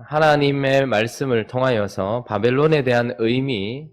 하나님의 말씀을 통하여서 바벨론에 대한 의미,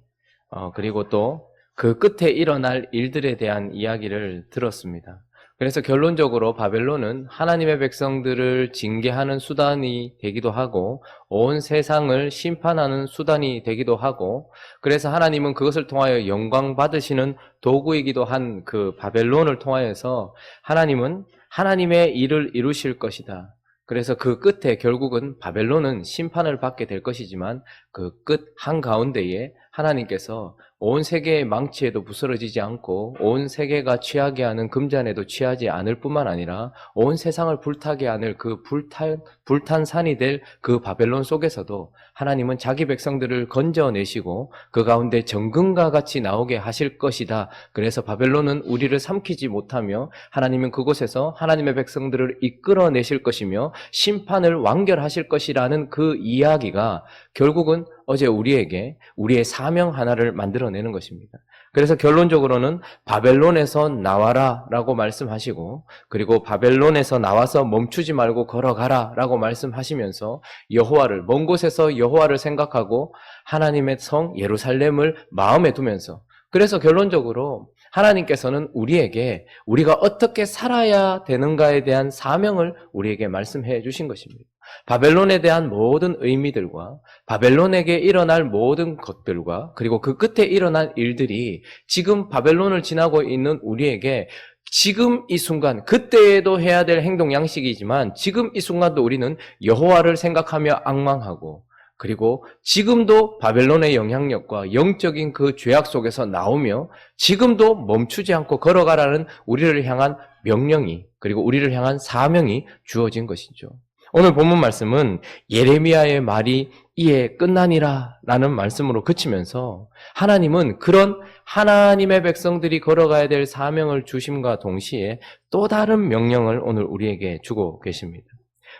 그리고 또 그 끝에 일어날 일들에 대한 이야기를 들었습니다. 그래서 결론적으로 바벨론은 하나님의 백성들을 징계하는 수단이 되기도 하고 온 세상을 심판하는 수단이 되기도 하고, 그래서 하나님은 그것을 통하여 영광 받으시는 도구이기도 한 그 바벨론을 통하여서 하나님은 하나님의 일을 이루실 것이다. 그래서 그 끝에 결국은 바벨론은 심판을 받게 될 것이지만 그 끝 한가운데에 하나님께서 온 세계의 망치에도 부스러지지 않고 온 세계가 취하게 하는 금잔에도 취하지 않을 뿐만 아니라 온 세상을 불타게 하는 그 불탄 산이 될 그 바벨론 속에서도 하나님은 자기 백성들을 건져내시고 그 가운데 정금과 같이 나오게 하실 것이다. 그래서 바벨론은 우리를 삼키지 못하며 하나님은 그곳에서 하나님의 백성들을 이끌어내실 것이며 심판을 완결하실 것이라는 그 이야기가 결국은 어제 우리에게 우리의 사명 하나를 만들어내는 것입니다. 그래서 결론적으로는 바벨론에서 나와라 라고 말씀하시고, 그리고 바벨론에서 나와서 멈추지 말고 걸어가라 라고 말씀하시면서 여호와를, 먼 곳에서 여호와를 생각하고 하나님의 성 예루살렘을 마음에 두면서, 그래서 결론적으로 하나님께서는 우리에게 우리가 어떻게 살아야 되는가에 대한 사명을 우리에게 말씀해 주신 것입니다. 바벨론에 대한 모든 의미들과 바벨론에게 일어날 모든 것들과 그리고 그 끝에 일어날 일들이 지금 바벨론을 지나고 있는 우리에게 지금 이 순간, 그때에도 해야 될 행동 양식이지만 지금 이 순간도 우리는 여호와를 생각하며 앙망하고, 그리고 지금도 바벨론의 영향력과 영적인 그 죄악 속에서 나오며 지금도 멈추지 않고 걸어가라는 우리를 향한 명령이, 그리고 우리를 향한 사명이 주어진 것이죠. 오늘 본문 말씀은 예레미야의 말이 이에 끝나니라 라는 말씀으로 그치면서 하나님은 그런 하나님의 백성들이 걸어가야 될 사명을 주심과 동시에 또 다른 명령을 오늘 우리에게 주고 계십니다.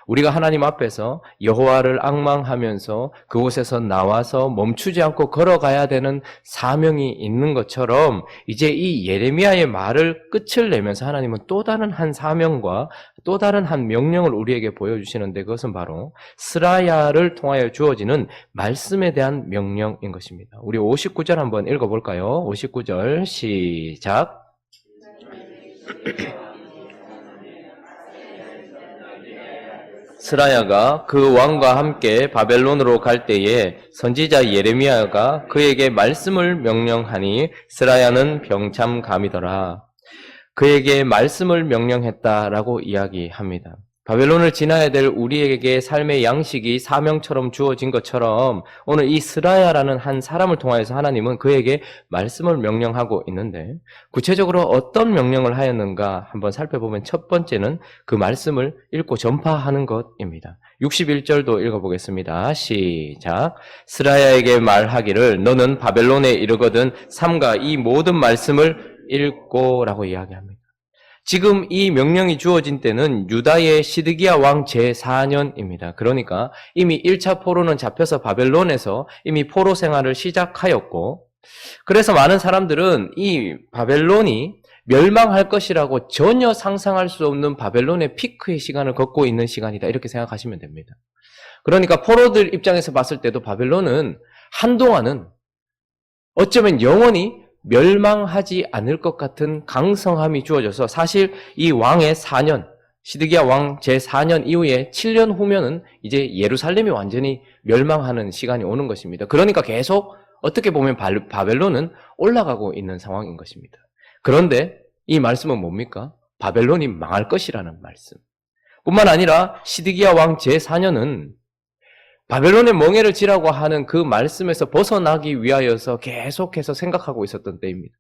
우리가 하나님 앞에서 여호와를 앙망하면서 그곳에서 나와서 멈추지 않고 걸어가야 되는 사명이 있는 것처럼 이제 이 예레미야의 말을 끝을 내면서 하나님은 또 다른 한 사명과 또 다른 한 명령을 우리에게 보여주시는데, 그것은 바로 스라야를 통하여 주어지는 말씀에 대한 명령인 것입니다. 우리 59절 한번 읽어볼까요? 59절 시작. 스라야가 그 왕과 함께 바벨론으로 갈 때에 선지자 예레미야가 그에게 말씀을 명령하니 스라야는 병참감이더라. 그에게 말씀을 명령했다라고 이야기합니다. 바벨론을 지나야 될 우리에게 삶의 양식이 사명처럼 주어진 것처럼 오늘 이 스라야라는 한 사람을 통하여서 하나님은 그에게 말씀을 명령하고 있는데, 구체적으로 어떤 명령을 하였는가 한번 살펴보면 첫 번째는 그 말씀을 읽고 전파하는 것입니다. 61절도 읽어보겠습니다. 시작. 스라야에게 말하기를 너는 바벨론에 이르거든 삼가 이 모든 말씀을 읽고 라고 이야기합니다. 지금 이 명령이 주어진 때는 유다의 시드기야 왕 제4년입니다. 그러니까 이미 1차 포로는 잡혀서 바벨론에서 이미 포로 생활을 시작하였고, 그래서 많은 사람들은 이 바벨론이 멸망할 것이라고 전혀 상상할 수 없는 바벨론의 피크의 시간을 걷고 있는 시간이다, 이렇게 생각하시면 됩니다. 그러니까 포로들 입장에서 봤을 때도 바벨론은 한동안은 어쩌면 영원히 멸망하지 않을 것 같은 강성함이 주어져서, 사실 이 왕의 4년, 시드기야 왕 제4년 이후에 7년 후면은 이제 예루살렘이 완전히 멸망하는 시간이 오는 것입니다. 그러니까 계속 어떻게 보면 바벨론은 올라가고 있는 상황인 것입니다. 그런데 이 말씀은 뭡니까? 바벨론이 망할 것이라는 말씀. 뿐만 아니라 시드기야 왕 제4년은 바벨론의 멍에를 지라고 하는 그 말씀에서 벗어나기 위하여서 계속해서 생각하고 있었던 때입니다.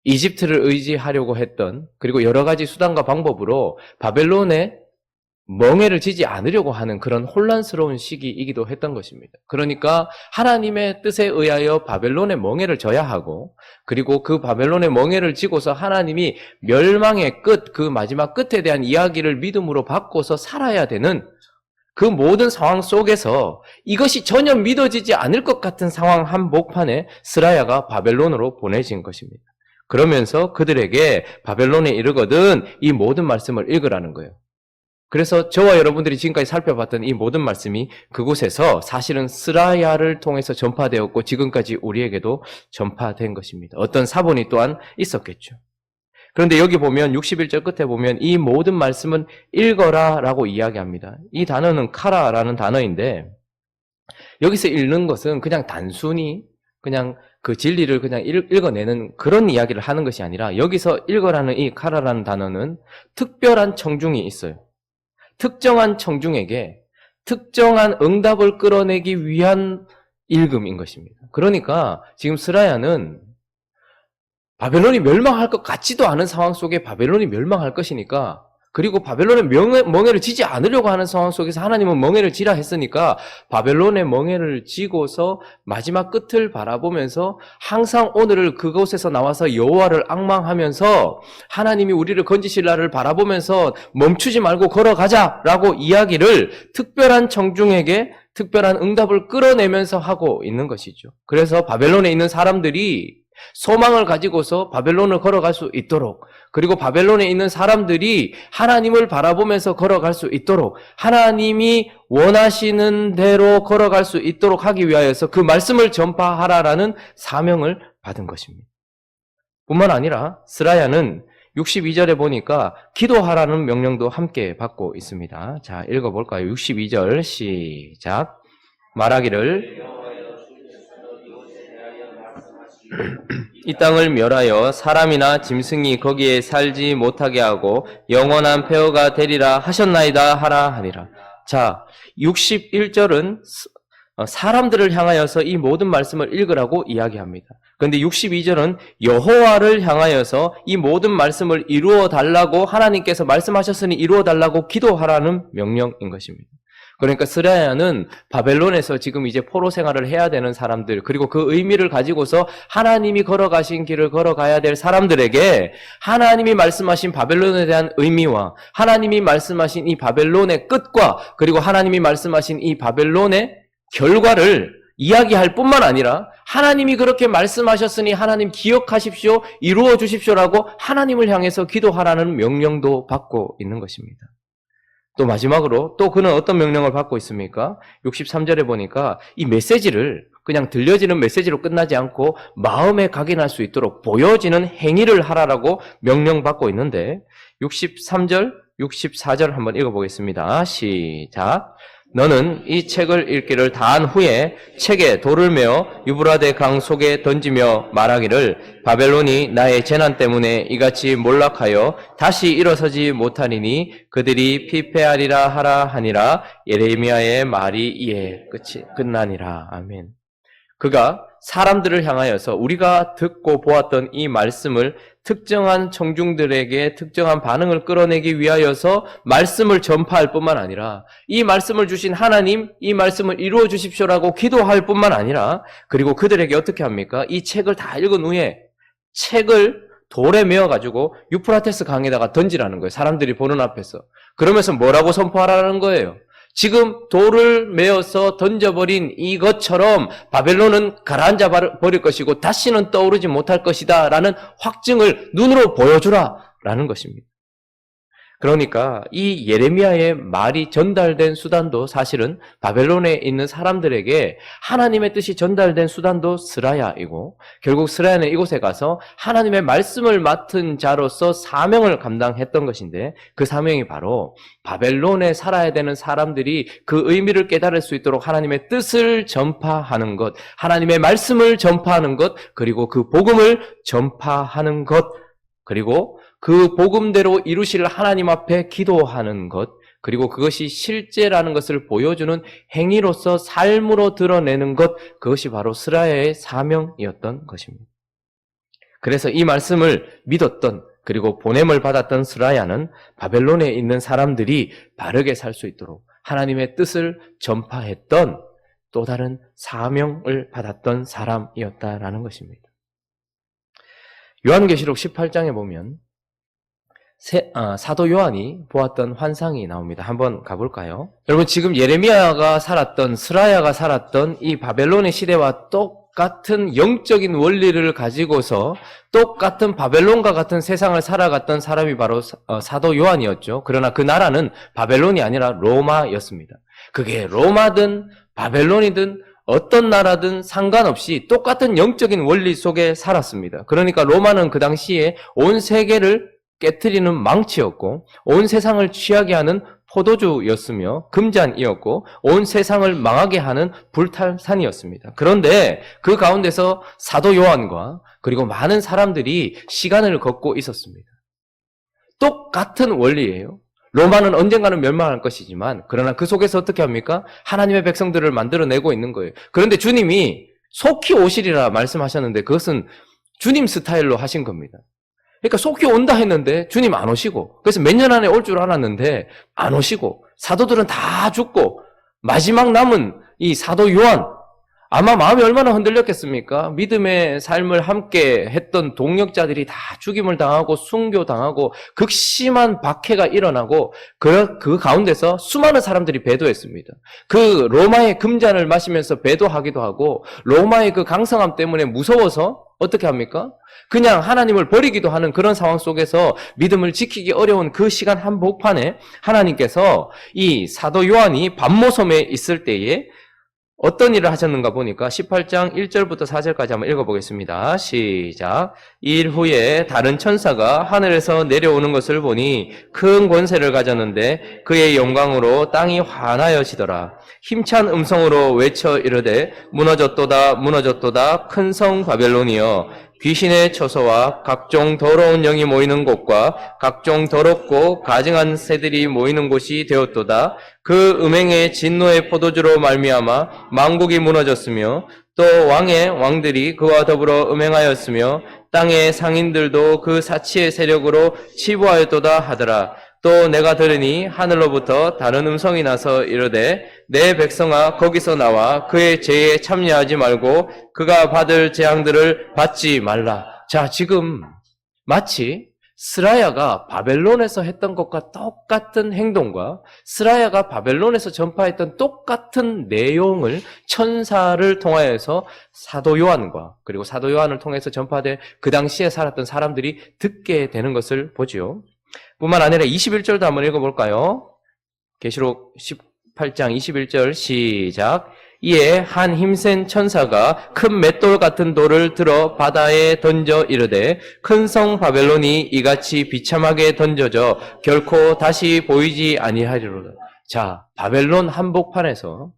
이집트를 의지하려고 했던, 그리고 여러 가지 수단과 방법으로 바벨론의 멍에를 지지 않으려고 하는 그런 혼란스러운 시기이기도 했던 것입니다. 그러니까 하나님의 뜻에 의하여 바벨론의 멍에를 져야 하고, 그리고 그 바벨론의 멍에를 지고서 하나님이 멸망의 끝, 그 마지막 끝에 대한 이야기를 믿음으로 받고서 살아야 되는 그 모든 상황 속에서 이것이 전혀 믿어지지 않을 것 같은 상황 한복판에 스라야가 바벨론으로 보내진 것입니다. 그러면서 그들에게 바벨론에 이르거든 이 모든 말씀을 읽으라는 거예요. 그래서 저와 여러분들이 지금까지 살펴봤던 이 모든 말씀이 그곳에서 사실은 스라야를 통해서 전파되었고 지금까지 우리에게도 전파된 것입니다. 어떤 사본이 또한 있었겠죠. 그런데 여기 보면 61절 끝에 보면 이 모든 말씀은 읽어라 라고 이야기합니다. 이 단어는 카라라는 단어인데 여기서 읽는 것은 그냥 단순히 그냥 그 진리를 그냥 읽어내는 그런 이야기를 하는 것이 아니라 여기서 읽어라는 이 카라라는 단어는 특별한 청중이 있어요. 특정한 청중에게 특정한 응답을 끌어내기 위한 읽음인 것입니다. 그러니까 지금 스라야는 바벨론이 멸망할 것 같지도 않은 상황 속에 바벨론이 멸망할 것이니까 그리고 바벨론의 멍에를 지지 않으려고 하는 상황 속에서 하나님은 멍에를 지라 했으니까 바벨론의 멍에를 지고서 마지막 끝을 바라보면서 항상 오늘을 그곳에서 나와서 여호와를 앙망하면서 하나님이 우리를 건지실 날을 바라보면서 멈추지 말고 걸어가자라고 이야기를 특별한 청중에게 특별한 응답을 끌어내면서 하고 있는 것이죠. 그래서 바벨론에 있는 사람들이 소망을 가지고서 바벨론을 걸어갈 수 있도록 그리고 바벨론에 있는 사람들이 하나님을 바라보면서 걸어갈 수 있도록 하나님이 원하시는 대로 걸어갈 수 있도록 하기 위하여서 그 말씀을 전파하라라는 사명을 받은 것입니다. 뿐만 아니라 스라야는 62절에 보니까 기도하라는 명령도 함께 받고 있습니다. 자, 읽어볼까요? 62절 시작. 말하기를 이 땅을 멸하여 사람이나 짐승이 거기에 살지 못하게 하고 영원한 폐허가 되리라 하셨나이다 하라 하니라. 자, 61절은 사람들을 향하여서 이 모든 말씀을 읽으라고 이야기합니다. 그런데 62절은 여호와를 향하여서 이 모든 말씀을 이루어 달라고 하나님께서 말씀하셨으니 이루어 달라고 기도하라는 명령인 것입니다. 그러니까 스라야는 바벨론에서 지금 이제 포로 생활을 해야 되는 사람들 그리고 그 의미를 가지고서 하나님이 걸어가신 길을 걸어가야 될 사람들에게 하나님이 말씀하신 바벨론에 대한 의미와 하나님이 말씀하신 이 바벨론의 끝과 그리고 하나님이 말씀하신 이 바벨론의 결과를 이야기할 뿐만 아니라 하나님이 그렇게 말씀하셨으니 하나님 기억하십시오, 이루어 주십시오라고 하나님을 향해서 기도하라는 명령도 받고 있는 것입니다. 또 마지막으로 또 그는 어떤 명령을 받고 있습니까? 63절에 보니까 이 메시지를 그냥 들려지는 메시지로 끝나지 않고 마음에 각인할 수 있도록 보여지는 행위를 하라라고 명령받고 있는데 63절, 64절 한번 읽어보겠습니다. 시작. 너는 이 책을 읽기를 다한 후에 책에 돌을 메어 유브라데 강 속에 던지며 말하기를 바벨론이 나의 재난 때문에 이같이 몰락하여 다시 일어서지 못하리니 그들이 피폐하리라 하라 하니라. 예레미야의 말이 이에 끝나니라. 아멘. 그가 사람들을 향하여서 우리가 듣고 보았던 이 말씀을 특정한 청중들에게 특정한 반응을 끌어내기 위하여서 말씀을 전파할 뿐만 아니라 이 말씀을 주신 하나님, 이 말씀을 이루어 주십시오라고 기도할 뿐만 아니라 그리고 그들에게 어떻게 합니까? 이 책을 다 읽은 후에 책을 돌에 메어가지고 유프라테스 강에다가 던지라는 거예요. 사람들이 보는 앞에서. 그러면서 뭐라고 선포하라는 거예요? 지금 돌을 메어서 던져버린 이것처럼 바벨론은 가라앉아 버릴 것이고 다시는 떠오르지 못할 것이다 라는 확증을 눈으로 보여주라 라는 것입니다. 그러니까 이 예레미야의 말이 전달된 수단도 사실은 바벨론에 있는 사람들에게 하나님의 뜻이 전달된 수단도 스라야이고 결국 스라야는 이곳에 가서 하나님의 말씀을 맡은 자로서 사명을 감당했던 것인데 그 사명이 바로 바벨론에 살아야 되는 사람들이 그 의미를 깨달을 수 있도록 하나님의 뜻을 전파하는 것, 하나님의 말씀을 전파하는 것, 그리고 그 복음을 전파하는 것, 그리고 그 복음대로 이루실 하나님 앞에 기도하는 것, 그리고 그것이 실제라는 것을 보여주는 행위로서 삶으로 드러내는 것, 그것이 바로 스라야의 사명이었던 것입니다. 그래서 이 말씀을 믿었던 그리고 보냄을 받았던 스라야는 바벨론에 있는 사람들이 바르게 살 수 있도록 하나님의 뜻을 전파했던 또 다른 사명을 받았던 사람이었다라는 것입니다. 요한계시록 18장에 보면 사도 요한이 보았던 환상이 나옵니다. 한번 가볼까요? 여러분 지금 예레미야가 살았던 스라야가 살았던 이 바벨론의 시대와 똑같은 영적인 원리를 가지고서 똑같은 바벨론과 같은 세상을 살아갔던 사람이 바로 사도 요한이었죠. 그러나 그 나라는 바벨론이 아니라 로마였습니다. 그게 로마든 바벨론이든 어떤 나라든 상관없이 똑같은 영적인 원리 속에 살았습니다. 그러니까 로마는 그 당시에 온 세계를 깨트리는 망치였고 온 세상을 취하게 하는 포도주였으며 금잔이었고 온 세상을 망하게 하는 불탈산이었습니다. 그런데 그 가운데서 사도 요한과 그리고 많은 사람들이 시간을 걷고 있었습니다. 똑같은 원리예요. 로마는 언젠가는 멸망할 것이지만 그러나 그 속에서 어떻게 합니까? 하나님의 백성들을 만들어내고 있는 거예요. 그런데 주님이 속히 오시리라 말씀하셨는데 그것은 주님 스타일로 하신 겁니다. 그러니까 속히 온다 했는데 주님 안 오시고 그래서 몇 년 안에 올 줄 알았는데 안 오시고 사도들은 다 죽고 마지막 남은 이 사도 요한 아마 마음이 얼마나 흔들렸겠습니까? 믿음의 삶을 함께 했던 동역자들이 다 죽임을 당하고 순교당하고 극심한 박해가 일어나고 그 가운데서 수많은 사람들이 배도했습니다. 그 로마의 금잔을 마시면서 배도하기도 하고 로마의 그 강성함 때문에 무서워서 어떻게 합니까? 그냥 하나님을 버리기도 하는 그런 상황 속에서 믿음을 지키기 어려운 그 시간 한복판에 하나님께서 이 사도 요한이 밤모섬에 있을 때에 어떤 일을 하셨는가 보니까 18장 1절부터 4절까지 한번 읽어보겠습니다. 시작. 이 일 후에 다른 천사가 하늘에서 내려오는 것을 보니 큰 권세를 가졌는데 그의 영광으로 땅이 환하여지더라. 힘찬 음성으로 외쳐 이르되 무너졌도다 무너졌도다 큰 성 바벨론이여 귀신의 처소와 각종 더러운 영이 모이는 곳과 각종 더럽고 가증한 새들이 모이는 곳이 되었도다. 그 음행의 진노의 포도주로 말미암아 만국이 무너졌으며 또 왕의 왕들이 그와 더불어 음행하였으며 땅의 상인들도 그 사치의 세력으로 치부하였도다 하더라. 또 내가 들으니 하늘로부터 다른 음성이 나서 이르되 내 백성아 거기서 나와 그의 죄에 참여하지 말고 그가 받을 재앙들을 받지 말라. 자, 지금 마치 스라야가 바벨론에서 했던 것과 똑같은 행동과 스라야가 바벨론에서 전파했던 똑같은 내용을 천사를 통하여서 사도 요한과 그리고 사도 요한을 통해서 전파된 그 당시에 살았던 사람들이 듣게 되는 것을 보지요. 뿐만 아니라 21절도 한번 읽어볼까요? 계시록 18장 21절 시작. 이에 한 힘센 천사가 큰 맷돌 같은 돌을 들어 바다에 던져 이르되 큰 성 바벨론이 이같이 비참하게 던져져 결코 다시 보이지 아니하리로다. 자, 바벨론 한복판에서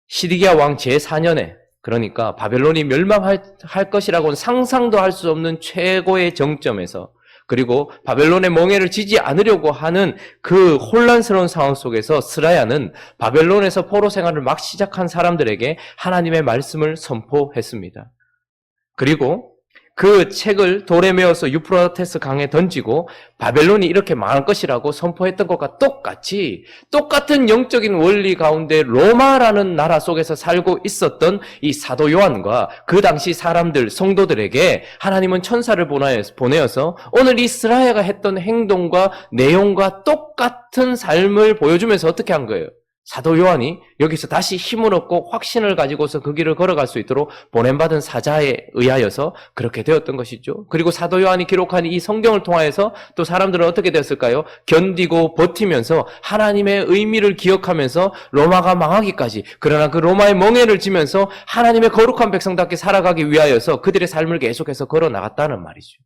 시디기야 왕 제4년에 그러니까 바벨론이 멸망할 것이라고는 상상도 할 수 없는 최고의 정점에서 그리고 바벨론의 멍에를 지지 않으려고 하는 그 혼란스러운 상황 속에서 스라야는 바벨론에서 포로 생활을 막 시작한 사람들에게 하나님의 말씀을 선포했습니다. 그리고 그 책을 돌에 메어서 유프라테스 강에 던지고 바벨론이 이렇게 망할 것이라고 선포했던 것과 똑같이 똑같은 영적인 원리 가운데 로마라는 나라 속에서 살고 있었던 이 사도 요한과 그 당시 사람들, 성도들에게 하나님은 천사를 보내어서 오늘 이 스라야가 했던 행동과 내용과 똑같은 삶을 보여주면서 어떻게 한 거예요? 사도 요한이 여기서 다시 힘을 얻고 확신을 가지고서 그 길을 걸어갈 수 있도록 보냄받은 사자에 의하여서 그렇게 되었던 것이죠. 그리고 사도 요한이 기록한 이 성경을 통하여서 또 사람들은 어떻게 되었을까요? 견디고 버티면서 하나님의 의미를 기억하면서 로마가 망하기까지 그러나 그 로마의 멍에를 지면서 하나님의 거룩한 백성답게 살아가기 위하여서 그들의 삶을 계속해서 걸어 나갔다는 말이죠.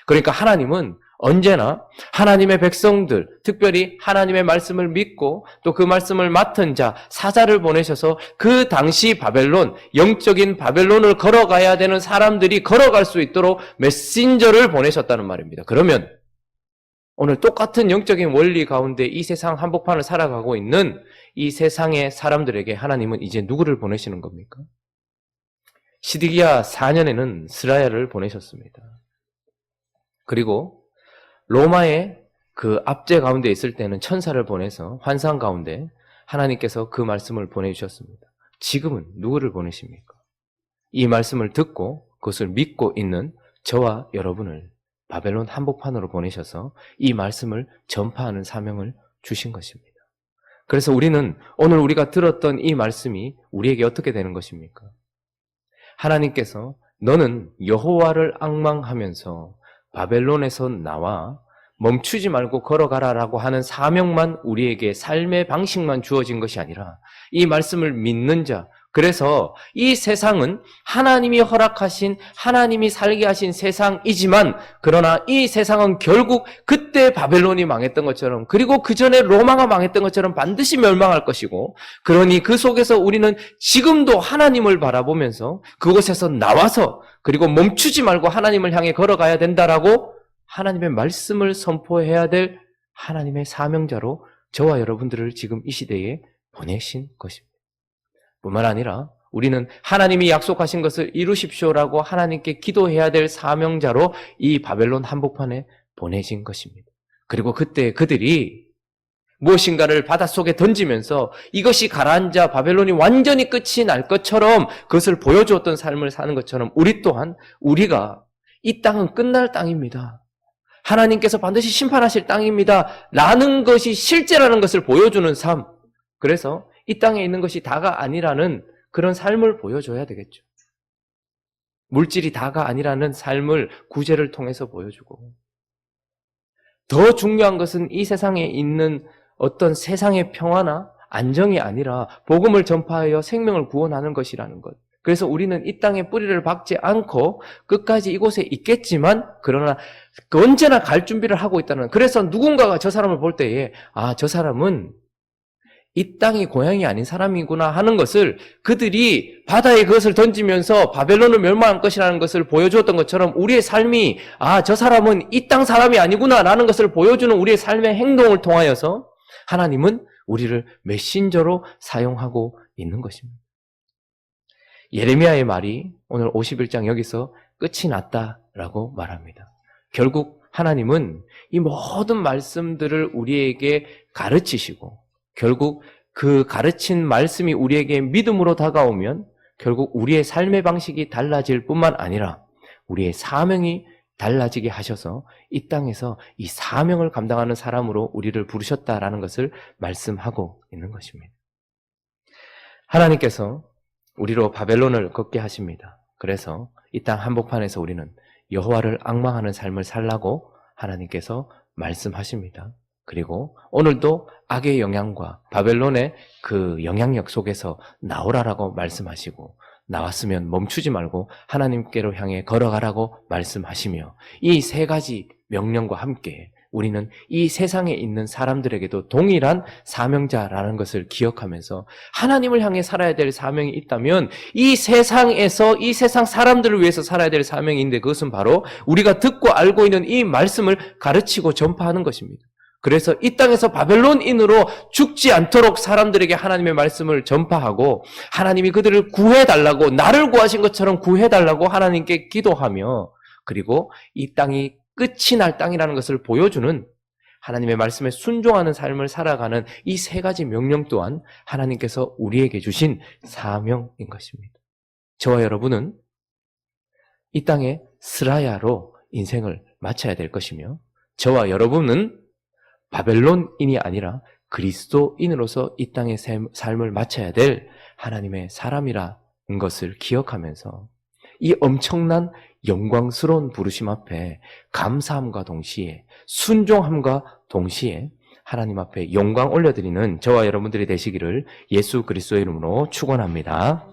그러니까 하나님은 언제나 하나님의 백성들, 특별히 하나님의 말씀을 믿고 또 그 말씀을 맡은 자, 사자를 보내셔서 그 당시 바벨론, 영적인 바벨론을 걸어가야 되는 사람들이 걸어갈 수 있도록 메신저를 보내셨다는 말입니다. 그러면 오늘 똑같은 영적인 원리 가운데 이 세상 한복판을 살아가고 있는 이 세상의 사람들에게 하나님은 이제 누구를 보내시는 겁니까? 시드기야 4년에는 스라야를 보내셨습니다. 그리고 로마의 그 압제 가운데 있을 때는 천사를 보내서 환상 가운데 하나님께서 그 말씀을 보내주셨습니다. 지금은 누구를 보내십니까? 이 말씀을 듣고 그것을 믿고 있는 저와 여러분을 바벨론 한복판으로 보내셔서 이 말씀을 전파하는 사명을 주신 것입니다. 그래서 우리는 오늘 우리가 들었던 이 말씀이 우리에게 어떻게 되는 것입니까? 하나님께서 너는 여호와를 앙망하면서 바벨론에서 나와 멈추지 말고 걸어가라라고 하는 사명만 우리에게 삶의 방식만 주어진 것이 아니라 이 말씀을 믿는 자, 그래서 이 세상은 하나님이 허락하신, 하나님이 살게 하신 세상이지만 그러나 이 세상은 결국 그때 바벨론이 망했던 것처럼 그리고 그 전에 로마가 망했던 것처럼 반드시 멸망할 것이고, 그러니 그 속에서 우리는 지금도 하나님을 바라보면서 그곳에서 나와서 그리고 멈추지 말고 하나님을 향해 걸어가야 된다라고 하나님의 말씀을 선포해야 될 하나님의 사명자로 저와 여러분들을 지금 이 시대에 보내신 것입니다. 뿐만 아니라 우리는 하나님이 약속하신 것을 이루십시오라고 하나님께 기도해야 될 사명자로 이 바벨론 한복판에 보내진 것입니다. 그리고 그때 그들이 무엇인가를 바닷속에 던지면서 이것이 가라앉아 바벨론이 완전히 끝이 날 것처럼 그것을 보여주었던 삶을 사는 것처럼 우리 또한 우리가 이 땅은 끝날 땅입니다. 하나님께서 반드시 심판하실 땅입니다. 라는 것이 실제라는 것을 보여주는 삶. 그래서 이 땅에 있는 것이 다가 아니라는 그런 삶을 보여줘야 되겠죠. 물질이 다가 아니라는 삶을 구제를 통해서 보여주고, 더 중요한 것은 이 세상에 있는 어떤 세상의 평화나 안정이 아니라 복음을 전파하여 생명을 구원하는 것이라는 것. 그래서 우리는 이 땅에 뿌리를 박지 않고 끝까지 이곳에 있겠지만 그러나 언제나 갈 준비를 하고 있다는, 그래서 누군가가 저 사람을 볼 때에 저 사람은 이 땅이 고향이 아닌 사람이구나 하는 것을, 그들이 바다에 그것을 던지면서 바벨론을 멸망할 것이라는 것을 보여주었던 것처럼 우리의 삶이 저 사람은 이 땅 사람이 아니구나 라는 것을 보여주는 우리의 삶의 행동을 통하여서 하나님은 우리를 메신저로 사용하고 있는 것입니다. 예레미야의 말이 오늘 51장 여기서 끝이 났다라고 말합니다. 결국 하나님은 이 모든 말씀들을 우리에게 가르치시고 결국 그 가르친 말씀이 우리에게 믿음으로 다가오면 결국 우리의 삶의 방식이 달라질 뿐만 아니라 우리의 사명이 달라지게 하셔서 이 땅에서 이 사명을 감당하는 사람으로 우리를 부르셨다라는 것을 말씀하고 있는 것입니다. 하나님께서 우리로 바벨론을 걷게 하십니다. 그래서 이 땅 한복판에서 우리는 여호와를 앙망하는 삶을 살라고 하나님께서 말씀하십니다. 그리고 오늘도 악의 영향과 바벨론의 그 영향력 속에서 나오라라고 말씀하시고, 나왔으면 멈추지 말고 하나님께로 향해 걸어가라고 말씀하시며, 이 세 가지 명령과 함께 우리는 이 세상에 있는 사람들에게도 동일한 사명자라는 것을 기억하면서 하나님을 향해 살아야 될 사명이 있다면 이 세상에서 이 세상 사람들을 위해서 살아야 될 사명인데, 그것은 바로 우리가 듣고 알고 있는 이 말씀을 가르치고 전파하는 것입니다. 그래서 이 땅에서 바벨론인으로 죽지 않도록 사람들에게 하나님의 말씀을 전파하고, 하나님이 그들을 구해달라고, 나를 구하신 것처럼 구해달라고 하나님께 기도하며, 그리고 이 땅이 끝이 날 땅이라는 것을 보여주는 하나님의 말씀에 순종하는 삶을 살아가는 이 세 가지 명령 또한 하나님께서 우리에게 주신 사명인 것입니다. 저와 여러분은 이 땅의 스라야로 인생을 마쳐야 될 것이며, 저와 여러분은 바벨론인이 아니라 그리스도인으로서 이 땅의 삶을 마쳐야 될 하나님의 사람이라는 것을 기억하면서 이 엄청난 영광스러운 부르심 앞에 감사함과 동시에 순종함과 동시에 하나님 앞에 영광 올려드리는 저와 여러분들이 되시기를 예수 그리스도의 이름으로 축원합니다.